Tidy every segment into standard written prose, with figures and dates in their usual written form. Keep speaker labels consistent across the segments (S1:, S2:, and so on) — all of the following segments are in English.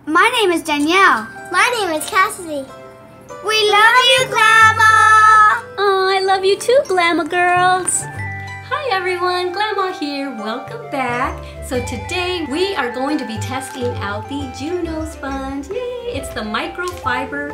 S1: My name is Danielle.
S2: My name is Cassidy.
S1: We love you, Glama!
S3: Oh, I love you too, Glama girls. Hi everyone, Glama here. Welcome back. So today we are going to be testing out the Juno sponge. Yay! It's the microfiber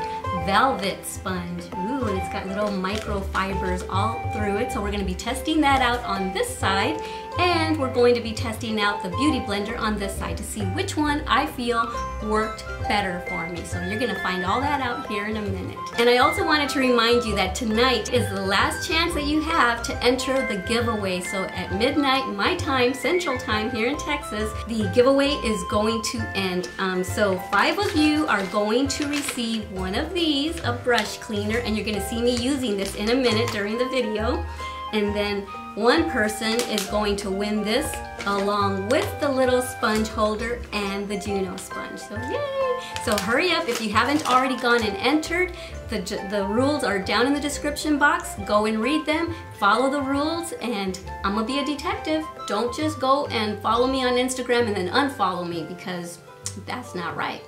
S3: velvet sponge. Ooh, and it's got little microfibers all through it. So we're going to be testing that out on this side, and we're going to be testing out the beauty blender on this side to see which one I feel worked better for me. So you're going to find all that out here in a minute. And I also wanted to remind you that tonight is the last chance that you have to enter the giveaway. So at midnight my time, Central Time here in Texas, the giveaway is going to end. So 5 of you are going to receive one of these, a brush cleaner, and you're going to see me using this in a minute during the video. And then one person is going to win this along with the little sponge holder and the Juno sponge. So yay! So hurry up if you haven't already gone and entered. The rules are down in the description box. Go and read them, follow the rules, and I'm gonna be a detective. Don't just go and follow me on Instagram and then unfollow me, because that's not right.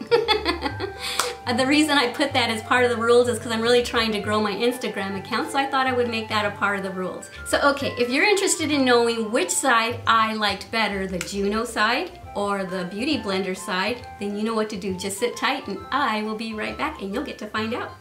S3: The reason I put that as part of the rules is because I'm really trying to grow my Instagram account, so I thought I would make that a part of the rules. So okay, if you're interested in knowing which side I liked better, the Juno side or the beauty blender side, then you know what to do. Just sit tight and I will be right back and you'll get to find out.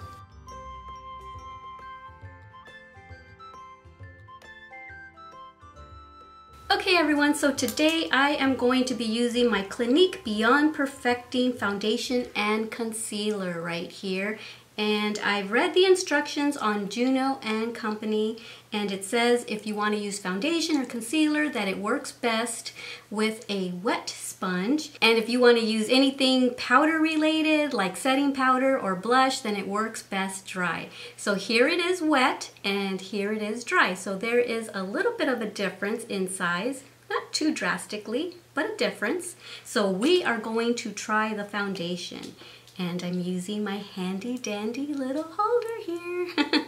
S3: Okay everyone, so today I am going to be using my Clinique Beyond Perfecting Foundation and Concealer right here. And I've read the instructions on Juno and Company, and it says if you want to use foundation or concealer that it works best with a wet sponge. And if you want to use anything powder related like setting powder or blush, then it works best dry. So here it is wet and here it is dry. So there is a little bit of a difference in size, not too drastically, but a difference. So we are going to try the foundation. And I'm using my handy dandy little holder here.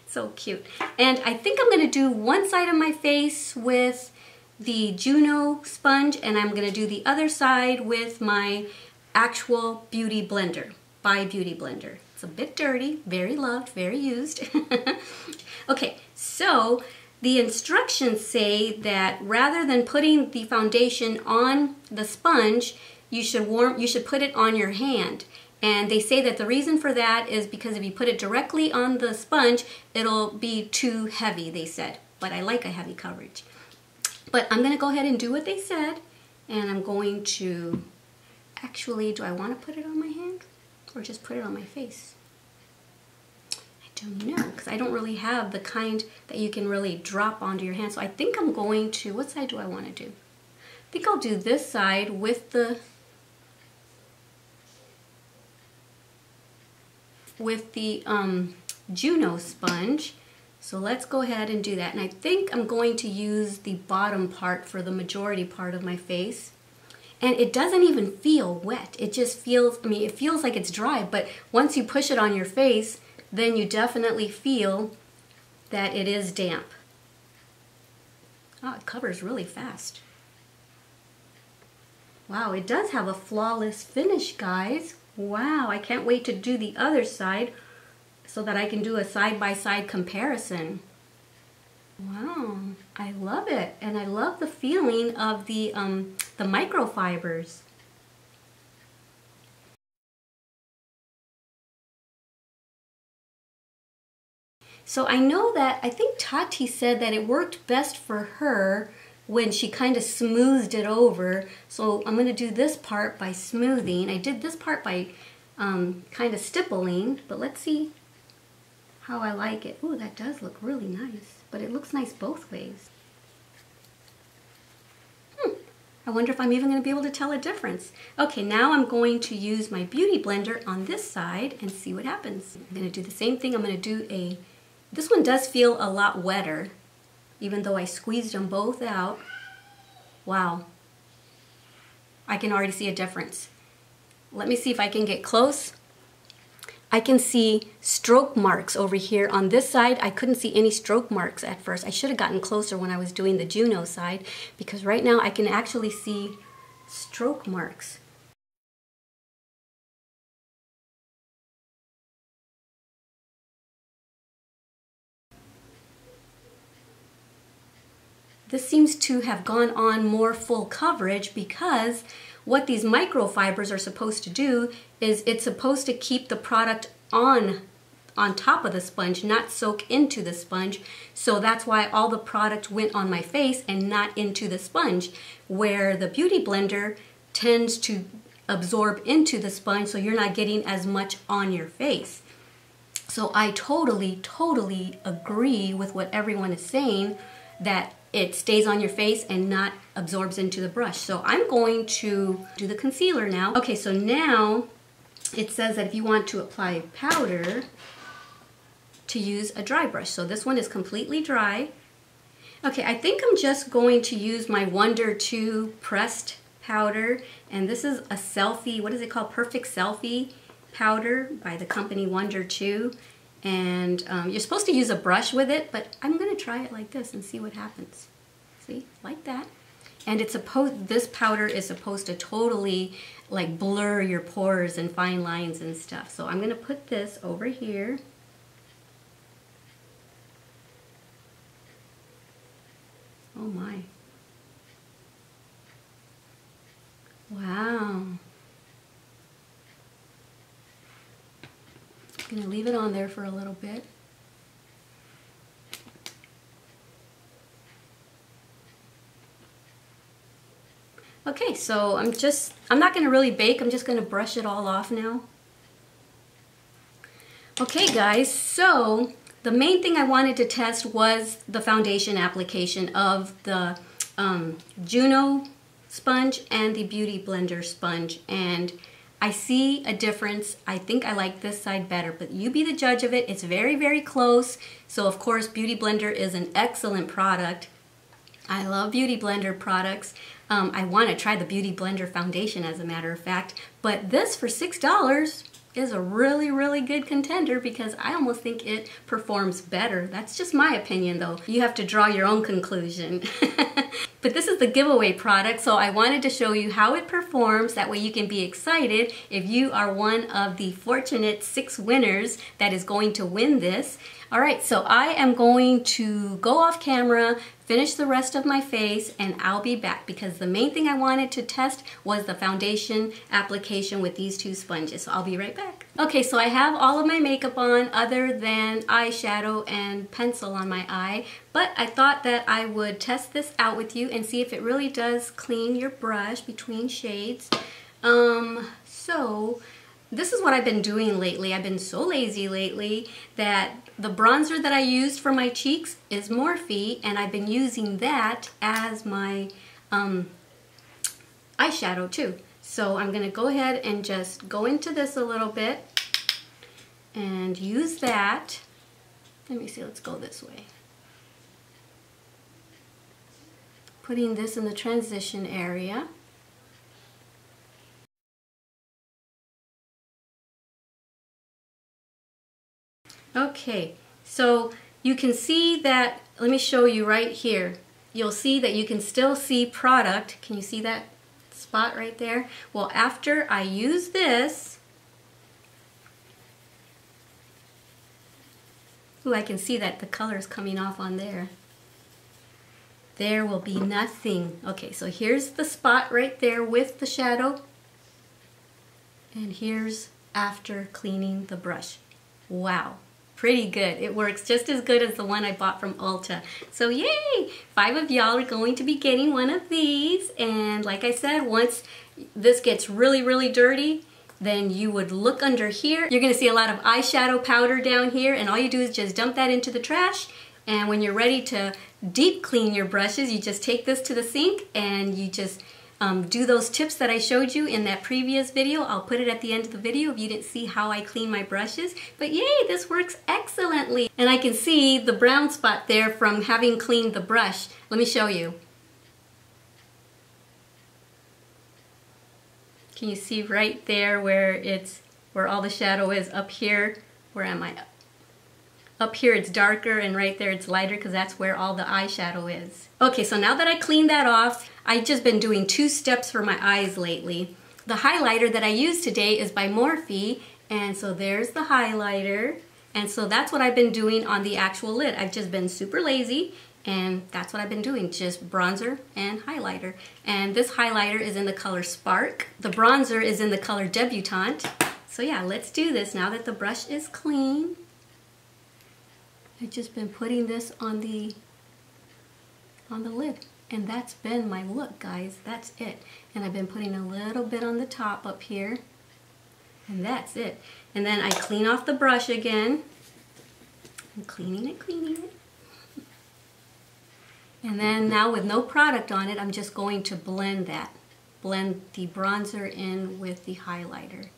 S3: So cute. And I think I'm going to do one side of my face with the Juno sponge, and I'm going to do the other side with my actual beauty blender, by Beauty Blender. It's a bit dirty, very loved, very used. Okay, so the instructions say that rather than putting the foundation on the sponge, you should put it on your hand. And they say that the reason for that is because if you put it directly on the sponge, it'll be too heavy, they said. But I like a heavy coverage. But I'm going to go ahead and do what they said. And I'm going to, actually, do I want to put it on my hand? Or just put it on my face? I don't know, because I don't really have the kind that you can really drop onto your hand. So I think I'm going to, what side do I want to do? I think I'll do this side with the Juno sponge. So let's go ahead and do that. And I think I'm going to use the bottom part for the majority part of my face. And it doesn't even feel wet. It just feels, I mean, it feels like it's dry, but once you push it on your face, then you definitely feel that it is damp. Oh, it covers really fast. Wow, it does have a flawless finish, guys. Wow, I can't wait to do the other side so that I can do a side-by-side comparison. Wow, I love it. And I love the feeling of the microfibers. So I know that, I think Tati said that it worked best for her when she kind of smoothed it over. So I'm going to do this part by smoothing. I did this part by kind of stippling, but let's see how I like it. Ooh, that does look really nice, but it looks nice both ways. I wonder if I'm even going to be able to tell a difference. Okay, now I'm going to use my beauty blender on this side and see what happens. I'm going to do the same thing. I'm going to do this one does feel a lot wetter, even though I squeezed them both out. Wow. I can already see a difference. Let me see if I can get close. I can see stroke marks over here on this side. I couldn't see any stroke marks at first. I should have gotten closer when I was doing the Juno side, because right now I can actually see stroke marks. this seems to have gone on more full coverage, because what these microfibers are supposed to do is it's supposed to keep the product on top of the sponge, not soak into the sponge. So that's why all the product went on my face and not into the sponge, where the Beauty Blender tends to absorb into the sponge, so you're not getting as much on your face. So I totally agree with what everyone is saying, that it stays on your face and not absorbs into the brush. So I'm going to do the concealer now. Okay, so now it says that if you want to apply powder, to use a dry brush. So this one is completely dry. Okay, I think I'm just going to use my Wonder 2 pressed powder, and this is a Selfie, what is it called? Perfect Selfie powder by the company Wonder 2. And you're supposed to use a brush with it, but I'm gonna try it like this and see what happens. See, like that. And it's this powder is supposed to totally like blur your pores and fine lines and stuff. So I'm gonna put this over here. Oh my. Wow. I'm gonna leave it on there for a little bit. Okay, so I'm not gonna really bake, I'm just gonna brush it all off now. Okay guys, so the main thing I wanted to test was the foundation application of the Juno sponge and the Beauty Blender sponge, and I see a difference. I think I like this side better, but you be the judge of it. It's very close. So of course Beauty Blender is an excellent product. I love Beauty Blender products. I want to try the Beauty Blender foundation, as a matter of fact, but this for $6 is a really good contender, because I almost think it performs better. That's just my opinion though. You have to draw your own conclusion. But this is the giveaway product, so I wanted to show you how it performs. That way you can be excited if you are one of the fortunate 6 winners that is going to win this. All right, so I am going to go off camera, finish the rest of my face, and I'll be back, because the main thing I wanted to test was the foundation application with these 2 sponges. So I'll be right back. Okay, so I have all of my makeup on other than eyeshadow and pencil on my eye, but I thought that I would test this out with you and see if it really does clean your brush between shades. So this is what I've been doing lately. I've been so lazy lately that the bronzer that I used for my cheeks is Morphe, and I've been using that as my eyeshadow too. So I'm gonna go ahead and just go into this a little bit and use that. Let me see, let's go this way. Putting this in the transition area. Okay, so you can see that, let me show you right here. You'll see that you can still see product. Can you see that spot right there? Well, after I use this, ooh, I can see that the color is coming off on there. There will be nothing. Okay, so here's the spot right there with the shadow. And here's after cleaning the brush. Wow. Pretty good. It works just as good as the one I bought from Ulta. So yay! 5 of y'all are going to be getting one of these. And like I said, once this gets really dirty, then you would look under here. You're going to see a lot of eyeshadow powder down here, and all you do is just dump that into the trash. And when you're ready to deep clean your brushes, you just take this to the sink and you just do those tips that I showed you in that previous video. I'll put it at the end of the video if you didn't see how I clean my brushes. But yay, this works excellently. And I can see the brown spot there from having cleaned the brush. Let me show you. Can you see right there where all the shadow is up here? Where am I? Up here it's darker, and right there it's lighter, because that's where all the eyeshadow is. Okay, so now that I cleaned that off, I've just been doing 2 steps for my eyes lately. The highlighter that I used today is by Morphe, and so there's the highlighter. And so that's what I've been doing on the actual lid. I've just been super lazy, And that's what I've been doing, just bronzer and highlighter. And this highlighter is in the color Spark. The bronzer is in the color Debutante. So yeah, let's do this now that the brush is clean. I've just been putting this on the lid. And that's been my look, guys. That's it. And I've been putting a little bit on the top up here. And that's it. And then I clean off the brush again. I'm cleaning it. And then now with no product on it, I'm just going to blend that. Blend the bronzer in with the highlighter.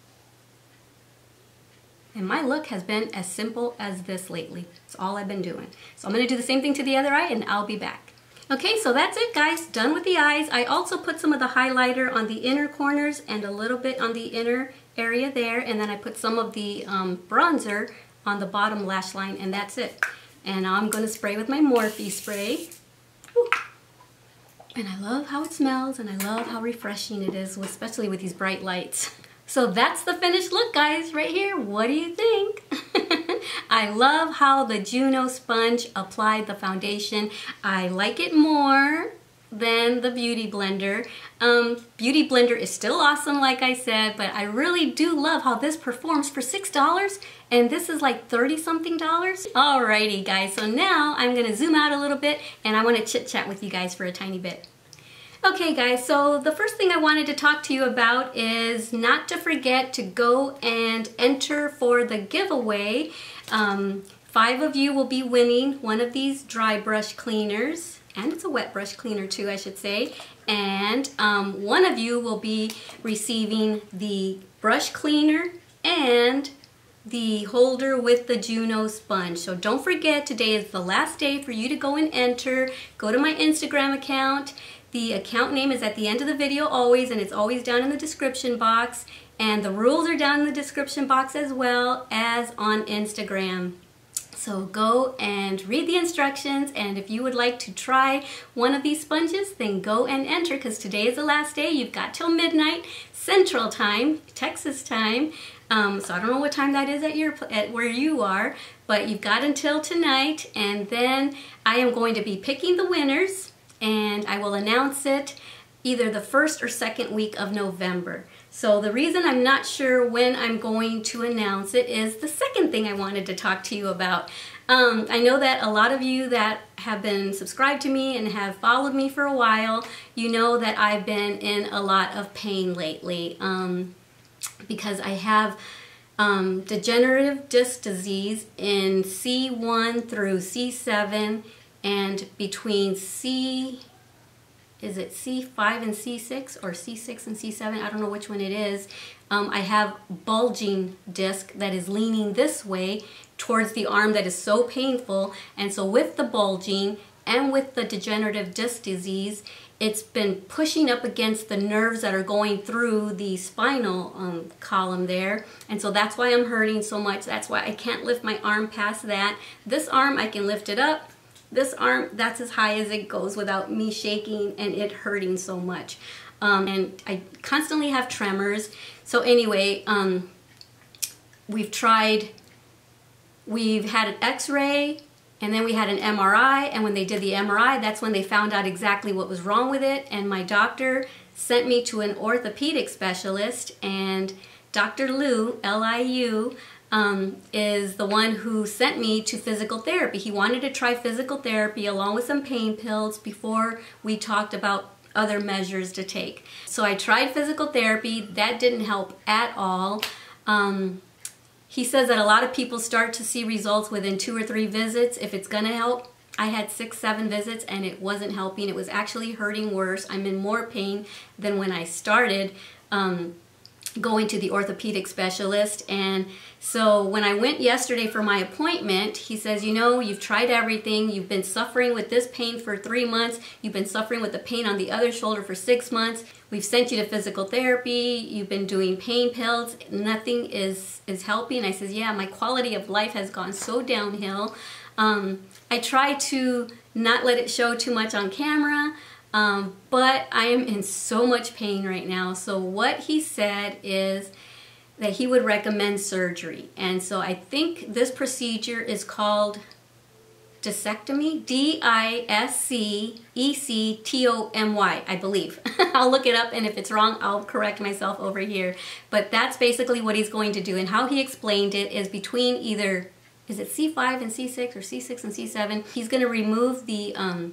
S3: And my look has been as simple as this lately. That's all I've been doing. So I'm going to do the same thing to the other eye and I'll be back. Okay, so that's it, guys. Done with the eyes. I also put some of the highlighter on the inner corners and a little bit on the inner area there. And then I put some of the bronzer on the bottom lash line, and that's it. And now I'm going to spray with my Morphe spray. Woo. And I love how it smells, and I love how refreshing it is, especially with these bright lights. So that's the finished look, guys, right here. What do you think? I love how the Juno sponge applied the foundation. I like it more than the Beauty Blender. Beauty Blender is still awesome, like I said, but I really do love how this performs for $6, and this is like $30-something. Alrighty, guys, so now I'm gonna zoom out a little bit, and I wanna chit-chat with you guys for a tiny bit. Okay, guys, so the first thing I wanted to talk to you about is not to forget to go and enter for the giveaway. 5 of you will be winning one of these dry brush cleaners, and it's a wet brush cleaner too, I should say. And 1 of you will be receiving the brush cleaner and the holder with the Juno sponge. So don't forget, today is the last day for you to go and enter. Go to my Instagram account. The account name is at the end of the video always, and it's always down in the description box. And the rules are down in the description box as well as on Instagram. So go and read the instructions, and if you would like to try one of these sponges, then go and enter, because today is the last day. You've got till midnight Central Time, Texas time. So I don't know what time that is at where you are, but you've got until tonight, and then I am going to be picking the winners, and I will announce it either the 1st or 2nd week of November. So the reason I'm not sure when I'm going to announce it is the second thing I wanted to talk to you about. I know that a lot of you that have been subscribed to me and have followed me for a while, you know that I've been in a lot of pain lately because I have degenerative disc disease in C1 through C7, and between C5 and C6, or C6 and C7, I don't know which one it is. I have bulging disc that is leaning this way towards the arm that is so painful, and so with the bulging and with the degenerative disc disease, it's been pushing up against the nerves that are going through the spinal column there, and so that's why I'm hurting so much. That's why I can't lift my arm past that. This arm, I can lift it up. This arm, that's as high as it goes without me shaking and it hurting so much. And I constantly have tremors. So anyway, we've had an x-ray, and then we had an MRI, and when they did the MRI, that's when they found out exactly what was wrong with it, and my doctor sent me to an orthopedic specialist, and Dr. Liu, L-I-U, is the one who sent me to physical therapy. He wanted to try physical therapy along with some pain pills before we talked about other measures to take. So I tried physical therapy. That didn't help at all. He says that a lot of people start to see results within 2 or 3 visits if it's gonna help. I had 6, 7 visits and it wasn't helping. It was actually hurting worse. I'm in more pain than when I started going to the orthopedic specialist. And so when I went yesterday for my appointment, he says, you know, you've tried everything. You've been suffering with this pain for 3 months. You've been suffering with the pain on the other shoulder for 6 months. We've sent you to physical therapy. You've been doing pain pills. Nothing is helping. I says, yeah, my quality of life has gone so downhill. I try to not let it show too much on camera. But I am in so much pain right now. So what he said is that he would recommend surgery. And so I think this procedure is called discectomy, D-I-S-C-E-C-T-O-M-Y, I believe. I'll look it up, and if it's wrong, I'll correct myself over here. But that's basically what he's going to do, and how he explained it is between either, is it C5 and C6 or C6 and C7? He's going to remove the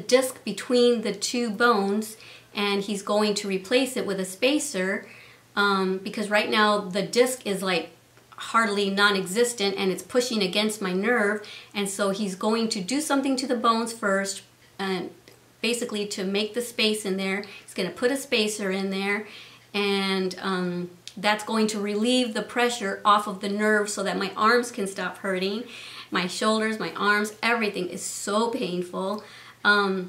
S3: disc between the two bones, and he's going to replace it with a spacer, because right now the disc is like hardly non-existent and it's pushing against my nerve, and so he's going to do something to the bones first, basically to make the space in there. He's going to put a spacer in there, and that's going to relieve the pressure off of the nerve so that my arms can stop hurting. My shoulders, my arms, everything is so painful. And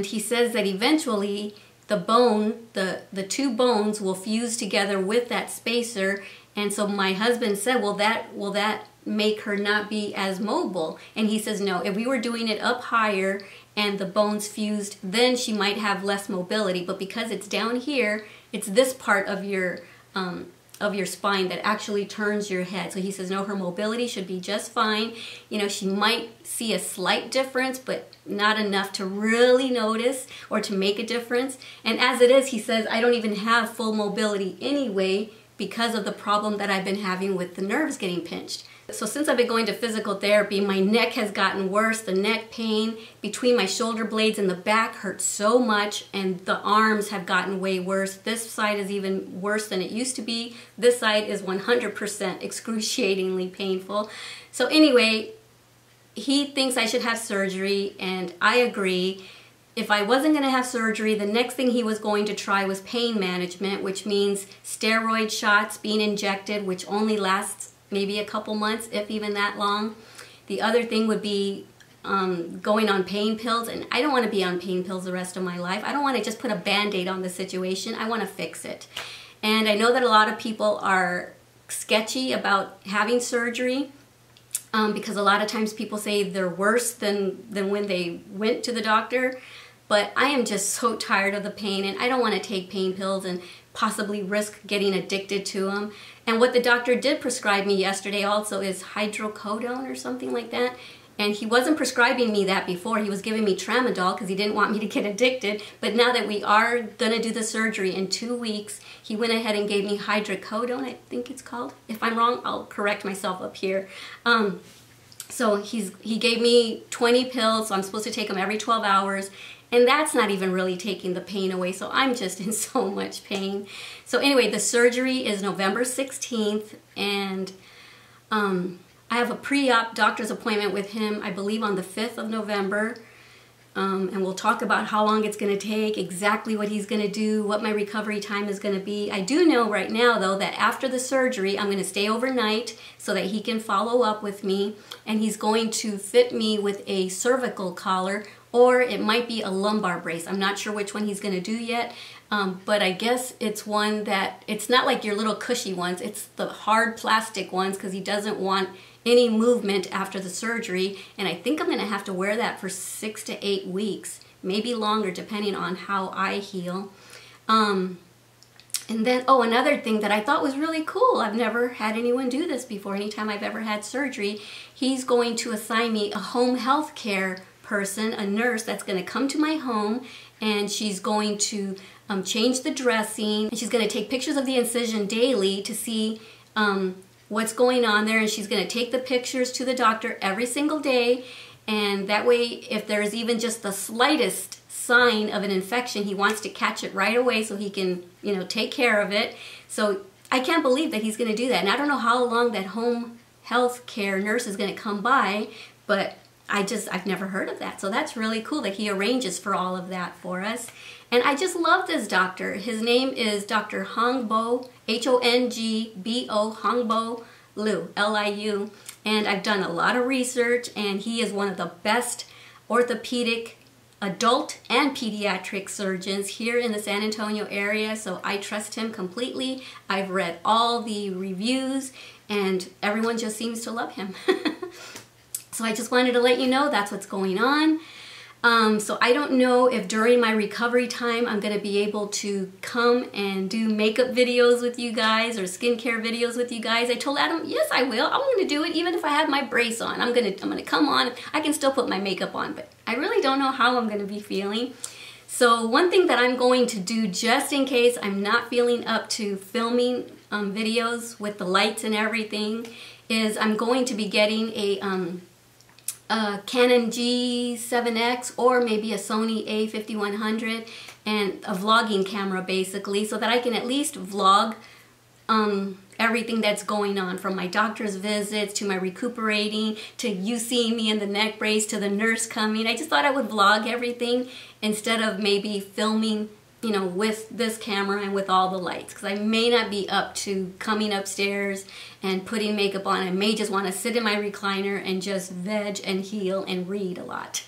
S3: he says that eventually the bone, the two bones will fuse together with that spacer. And so my husband said, will that make her not be as mobile? And he says, no, if we were doing it up higher and the bones fused, then she might have less mobility. But because it's down here, it's this part of your spine that actually turns your head. So he says, no, her mobility should be just fine. You know, she might see a slight difference, but not enough to really notice or to make a difference. And as it is, he says, I don't even have full mobility anyway, because of the problem that I've been having with the nerves getting pinched. So since I've been going to physical therapy, my neck has gotten worse. The neck pain between my shoulder blades and the back hurts so much, and the arms have gotten way worse. This side is even worse than it used to be. This side is 100% excruciatingly painful. So anyway, he thinks I should have surgery, and I agree. If I wasn't going to have surgery, the next thing he was going to try was pain management, which means steroid shots being injected, which only lasts maybe a couple months, if even that long. The other thing would be going on pain pills, and I don't want to be on pain pills the rest of my life. I don't want to just put a Band-Aid on the situation. I want to fix it. And I know that a lot of people are sketchy about having surgery, because a lot of times people say they're worse than when they went to the doctor. But I am just so tired of the pain, and I don't want to take pain pills and possibly risk getting addicted to them. And what the doctor did prescribe me yesterday also is hydrocodone or something like that. And he wasn't prescribing me that before. He was giving me tramadol because he didn't want me to get addicted. But now that we are going to do the surgery in 2 weeks, he went ahead and gave me hydrocodone, I think it's called. If I'm wrong, I'll correct myself up here. So he gave me 20 pills, so I'm supposed to take them every 12 hours. And that's not even really taking the pain away, so I'm just in so much pain. So anyway, the surgery is November 16th, and I have a pre-op doctor's appointment with him, I believe on the 5th of November. And we'll talk about how long it's going to take, exactly what he's going to do, what my recovery time is going to be. I do know right now, though, that after the surgery, I'm going to stay overnight so that he can follow up with me, and he's going to fit me with a cervical collar, or it might be a lumbar brace. I'm not sure which one he's going to do yet, but I guess it's one that, it's not like your little cushy ones, it's the hard plastic ones, because he doesn't want any movement after the surgery, and I think I'm going to have to wear that for 6 to 8 weeks, maybe longer depending on how I heal. And then, oh, another thing that I thought was really cool, I've never had anyone do this before, anytime I've ever had surgery, he's going to assign me a home health care person, a nurse that's going to come to my home, and she's going to change the dressing, and she's going to take pictures of the incision daily to see what's going on there, and she's going to take the pictures to the doctor every single day, and that way if there's even just the slightest sign of an infection, he wants to catch it right away so he can, you know, take care of it. So I can't believe that he's going to do that, and I don't know how long that home health care nurse is going to come by, but I've never heard of that. So that's really cool that he arranges for all of that for us. And I just love this doctor. His name is Dr. Hongbo, H-O-N-G-B-O, Hongbo Liu, L-I-U. And I've done a lot of research, and he is one of the best orthopedic adult and pediatric surgeons here in the San Antonio area, so I trust him completely. I've read all the reviews, and everyone just seems to love him. So I just wanted to let you know that's what's going on. So I don't know if during my recovery time I'm going to be able to come and do makeup videos with you guys or skincare videos with you guys. I told Adam, yes, I will. I'm going to do it even if I have my brace on. I'm going to come on. I can still put my makeup on, but I really don't know how I'm going to be feeling. So one thing that I'm going to do just in case I'm not feeling up to filming videos with the lights and everything is I'm going to be getting a Canon G7X or maybe a Sony A5100 and a vlogging camera basically, so that I can at least vlog everything that's going on, from my doctor's visits to my recuperating to you seeing me in the neck brace to the nurse coming. I just thought I would vlog everything instead of maybe filming, you know, with this camera and with all the lights, because I may not be up to coming upstairs and putting makeup on. I may just want to sit in my recliner and just veg and heal and read a lot.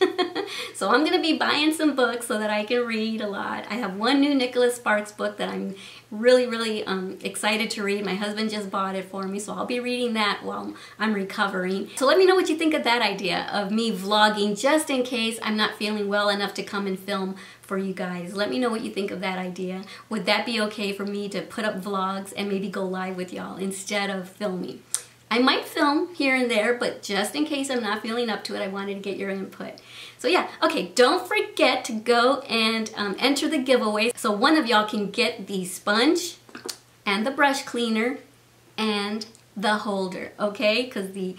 S3: So I'm going to be buying some books so that I can read a lot. I have one new Nicholas Sparks book that I'm really excited to read. My husband just bought it for me, so I'll be reading that while I'm recovering. So let me know what you think of that idea of me vlogging just in case I'm not feeling well enough to come and film for you guys. Let me know what you think of that idea. Would that be okay for me to put up vlogs and maybe go live with y'all instead of filming? I might film here and there, but just in case I'm not feeling up to it, I wanted to get your input. So yeah, okay, don't forget to go and enter the giveaway so one of y'all can get the sponge and the brush cleaner and the holder, okay? Because the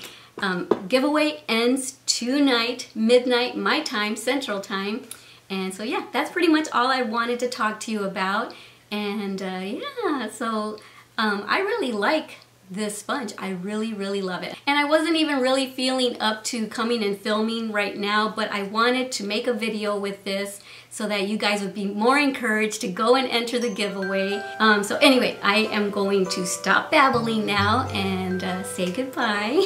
S3: giveaway ends tonight, midnight, my time, Central Time. And so yeah, that's pretty much all I wanted to talk to you about. And yeah, so I really like this sponge. I really love it. And I wasn't even really feeling up to coming and filming right now, but I wanted to make a video with this so that you guys would be more encouraged to go and enter the giveaway. So anyway, I am going to stop babbling now and say goodbye.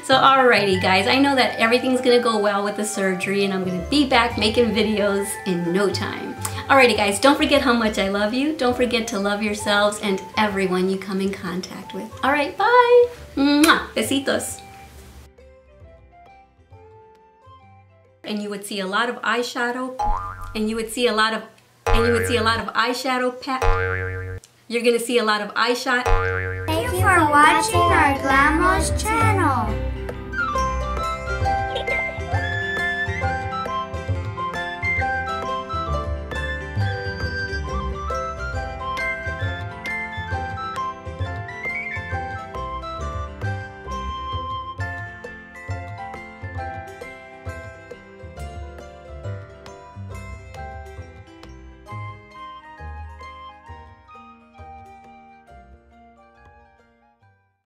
S3: So alrighty guys, I know that everything's gonna go well with the surgery and I'm gonna be back making videos in no time. Alrighty guys, don't forget how much I love you. Don't forget to love yourselves and everyone you come in contact with. Alright, bye! Mwah! Besitos! And you would see a lot of eyeshadow, and you would see a lot of eyeshadow You're gonna see a lot of eyeshadow.
S1: Thank you for watching our Glama's channel.